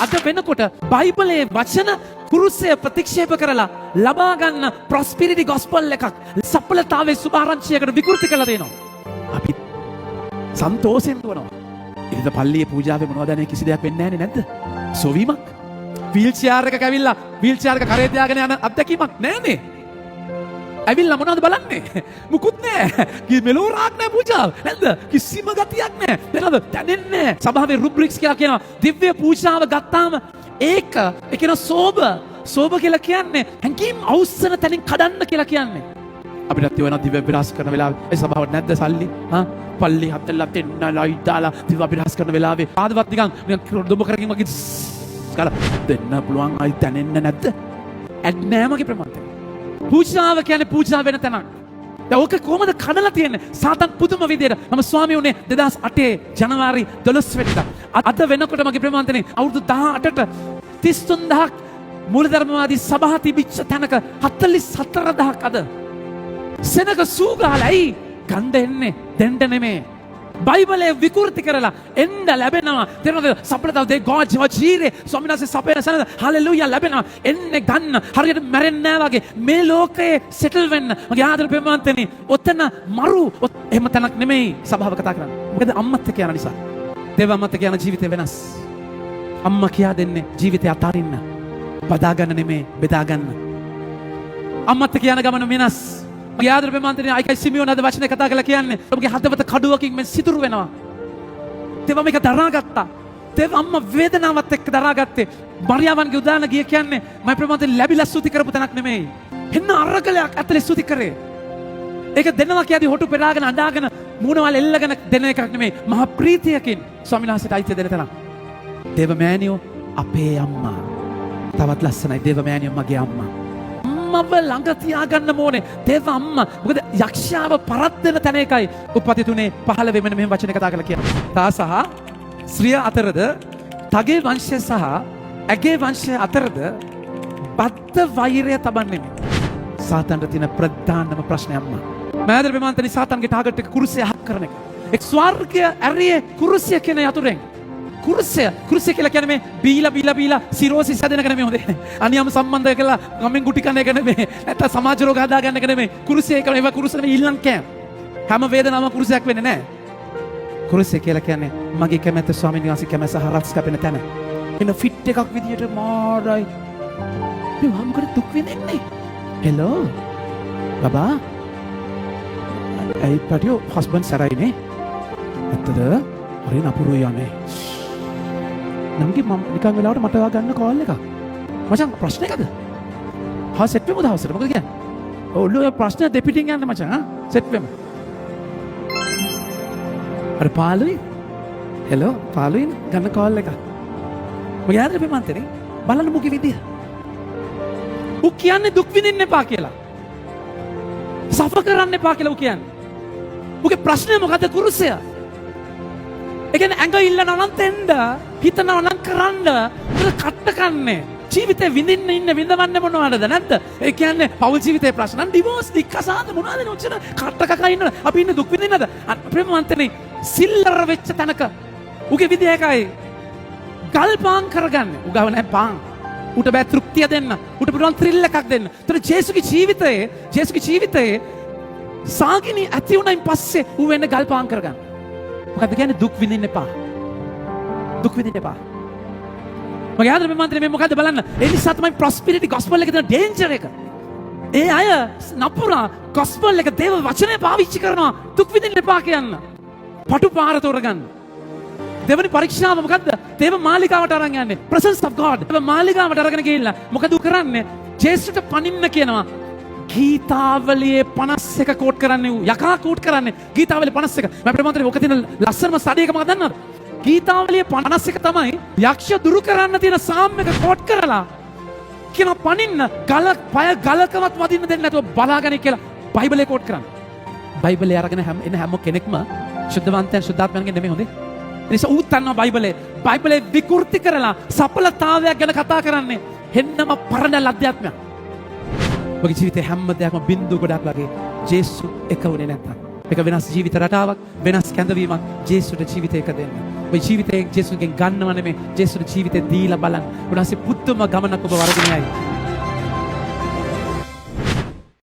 අද වෙනකොට බයිබලයේ වචන කුරුසය ප්‍රතික්ෂේප කරලා ලබා ගන්න ප්‍රොස්පෙරිටි ගොස්පල් එකක් සඵලතාවයේ සුභාරංචියකට විකෘති කරලා දෙනවා. අපි සන්තෝෂෙන් දුවනවා. ඉතින් පල්ලියේ පූජාවේ මොනවද නැනේ කිසි දෙයක් වෙන්නේ නැන්නේ නැද්ද? සොවීමක්. වීල් චෙයාර් එකක ඇවිල්ලා වීල් චෙයාර් එක කරේ තියාගෙන යන අත්දැකීමක් නැන්නේ. ඇවිල්ලා මොනවද බලන්නේ? මුකුත් නැහැ. කි මෙලෝරාක් නැහැ පූජාව. නැද්ද? කිසිම ගතියක් නැහැ. නේද? දැනෙන්නේ නැහැ. සභාවේ රුබ්‍රික්ස් කියලා කියනවා. දිව්‍ය පූජාව ගත්තාම ඒක කියන සෝබ කියලා කියන්නේ හැංගීම් අවුස්සන තැනින් කඩන්න කියලා කියන්නේ. අපිටත් වෙන දිව්‍ය විලාස කරන වෙලාවේ ඒ සභාවට නැද්ද සල්ලි? පල්ලි හතල්ලා දෙන්න ලයිට් දාලා දිව්‍ය විලාස කරන වෙලාවේ පාදවත් නිකන් දුඹ කරකින් වගේ කාලා දෙන්න පුළුවන් අයි දැනෙන්නේ නැද්ද? ඇඩ් නෑ මගේ ප්‍රමාණය. පූජාව කියන්නේ පූජා වෙන තැනක්. දැන් ඕක කොහමද කඩලා තියෙන්නේ? සාතන් පුදුම විදියට මම ස්වාමී වුණේ 2008 ජනවාරි 12 වෙනිදා. අද වෙනකොට මගේ ප්‍රමාණය අවුරුදු 18ට 33000ක් මූලධර්මවාදී සභා තිබිච්ච තැනක 44000ක් අද. සෙනග සූගාලයි ගන්ධ එන්නේ දෙන්න නෙමේ. බයිබලයේ විකෘති කරලා එන්න ලැබෙනවා. තේරෙනවද? සපලතාව දෙ ගෝඩ් ජීරේ ස්වාමීන් වහන්සේ සපේන සනද හලෙලූයා ලැබෙනවා. එන්නේ ගන්න. හරියට මැරෙන්නේ නැහැ වගේ මේ ලෝකයේ සෙටල් වෙන්න. මගේ ආදර ප්‍රේමවන්තනි ඔතන මරු එහෙම තැනක් නෙමෙයි සභාව කතා කරන්නේ. මොකද අම්මත් එක්ක යන නිසා. දේව අම්මත් එක්ක යන ජීවිතය වෙනස්. අම්මා කියා දෙන්නේ ජීවිතය අතාරින්න. බදා ගන්න නෙමෙයි බෙදා ගන්න. අම්මත් එක්ක යන ගමන වෙනස්. මගේ ආදර ප්‍රේමවන්තනි අයිකයි සිමියෝන් අද වචනේ කතා කරලා කියන්නේ ඔබගේ හදවත කඩුවකින් මෙන් සිදුරු වෙනවා. තේව මේක දරාගත්තා. තේව අම්මා වේදනාවත් එක්ක දරාගත්තේ. මරියාවන්ගේ උදාහරණ ගිය කියන්නේ මගේ ප්‍රේමවන්තනි ලැබිලා ස්තුති කරපු තැනක් නෙමෙයි. එන්න අරගලයක් ඇතුලේ ස්තුති කරේ. ඒක දෙනවා කියදී හොටු පෙරාගෙන අඬාගෙන මූණවල එල්ලගෙන දෙන එකක් නෙමෙයි. මහා ප්‍රීතියකින් ස්වාමීන් වහන්සේට අයිති දෙන තැනක්. දේව මෑණියෝ අපේ අම්මා. තවත් ලස්සනයි දේව මෑණියෝ මගේ අම්මා. අම්මව ළඟ තියාගන්න ඕනේ. දේව අම්මා. මොකද යක්ෂයාව පරද්දන තැන එකයි උප්පති 3:15 මෙන්න මෙහෙම වචන කතා කරලා කියනවා. තා සහ ශ්‍රිය අතරද තගේ වංශය සහ ඇගේ වංශය අතරද බද්ධ වෛරය තබන්නේ. සාතන්ට තියෙන ප්‍රධානම ප්‍රශ්නේ අම්මා. මෑදර ප්‍රමාන්තනි සාතන්ගේ ටාගට් එක කුරුසිය හක් කරන එක. එක් ස්වර්ගය ඇරියේ කුරුසිය කියන යතුරෙන්. කුරුසිය කියලා කියන්නේ මේ බීලා සිරෝසිස් හැදෙන එක නෙමෙයි හොඳේ. අනියම සම්බන්ධය කියලා ගමෙන් ගුටි කන එක නෙමෙයි. නැත්නම් සමාජ රෝග හදා ගන්න එක නෙමෙයි. කුරුසිය කියලා ඒවා කුරුසිය නෙමෙයි ඊළඟ කෑම. හැම වේදනාවම කුරුසියක් වෙන්නේ නැහැ. කුරුසිය කියලා කියන්නේ මගේ කැමැත්ත ස්වාමීන් වහන්සේ කැමැස්ස හරස් කැපෙන තැන. එන ෆිට් එකක් විදියට මාරයි. මේ මොකද දුක් වෙන්නේ? හෙලෝ. බබා. ඒ පටියෝ හස්බන්ඩ් සරයිනේ. ඇත්තද? හරි නපුරු යන්නේ. නම්ගේ මම නිකන් වෙලාවට මට ගන්න කෝල් එකක්. මචං ප්‍රශ්න එකද? හා සෙට් වෙමුද හවසට? මොකද කියන්නේ? ඔළුවේ ප්‍රශ්න දෙපිටින් යන්නේ මචං. සෙට් වෙමු. අර පාළුයි. හෙලෝ පාළුයි ගන්න කෝල් එකක්. මගේ ආදර ප්‍රේමන්තනේ බලන්න මුගේ විදිය. ඌ කියන්නේ දුක් විඳින්න එපා කියලා. සෆර් කරන්න එපා කියලා ඌ කියන්නේ. ඌගේ ප්‍රශ්නේ මොකද කුරුසය? ඒ කියන්නේ ඇඟ ඉල්ලන අනන්තෙන්ද හිතනවා නම් කරන්න කට්ට කන්නේ ජීවිතේ විඳින්න ඉන්න විඳවන්නේ මොනවද නැද්ද? ඒ කියන්නේ පෞල් ජීවිතේ ප්‍රශ්න නම් ඩිවෝස් දික්කසාද මොනවද නේ ඔච්චර කට්ට කකා ඉන්න අපි ඉන්නේ දුක් විඳින්නද? ප්‍රේමවන්තනේ සිල්ලර වෙච්ච තැනක උගේ විදිය එකයි ගල් පාන් කරගන්න. උගව නැහැ පාන්. උට බෑ තෘප්තිය දෙන්න. උට පුළුවන් ත්‍රිල් එකක් දෙන්න. ඒතර ජේසුගේ ජීවිතයේ සාගිනි ඇති වුණයින් පස්සේ ඌ වෙන්නේ ගල් පාන් කරගන්න. මොකද කියන්නේ දුක් විඳින්න එපා. දුක් විඳින්න එපා. මගේ ආදර ප්‍රේමන්තනේ මේ මොකද්ද බලන්න. ඒ නිසා තමයි ප්‍රොස්පෙරිටි ගොස්පල් එකේ තියෙන ඩේන්ජර් එක. ඒ අය නපුරා ගොස්පල් එක දේව වචනය පාවිච්චි කරනවා දුක් විඳින්න එපා කියන්න. පටු පාර තෝරගන්න. දෙවනි පරීක්ෂාව මොකද්ද? දේව මාලිගාවට අරන් යන්නේ. presence of God. දේව මාලිගාවට අරගෙන ගිහිල්ලා මොකද ඌ කරන්නේ? ජේසුට පනින්න කියනවා. ගීතාවලියේ 51 කෝට් කරන්නේ ඌ. යකා කෝට් කරන්නේ ගීතාවලියේ 51. මම ප්‍රේමන්තනේ ඔක තියෙන ලස්සනම සඩේක මොකක්ද දන්නවද? ගීතාවලියේ 51 තමයි යක්ෂ දුරු කරන්න තියෙන සාම් එක කෝට් කරලා කියන පනින්න පය ගලකවත් වදින්න දෙන්නේ නැතුව බලාගෙන කියලා බයිබලයේ කෝට් කරන්නේ. බයිබලයේ අරගෙන එන හැම කෙනෙක්ම සුද්ධවන්තයන් සුද්ධාත්මයන්ගෙන් නෙමෙයි හොඳේ. එනිසා ඌත් දන්නවා බයිබලයේ විකෘති කරලා සඵලතාවයක් ගැන කතා කරන්නේ හෙන්නම පරණ අධ්‍යාත්මයක්. ඔබගේ ජීවිතේ හැම දෙයක්ම බින්දු ගොඩක් වගේ ජේසු එක උනේ නැත්තම්. ඒක වෙනස් ජීවිත රටාවක්, වෙනස් කැඳවීමක් ජේසුට ජීවිතේ එක දෙන්න. ඔබ ජීවිතයෙන් ජේසුස්ගෙන් ගන්නව නෙමෙයි ජේසුස් ජීවිතේ දීලා බලන්න. උන්වහන්සේ පුදුම ගමනක් ඔබ වරදිනයයි.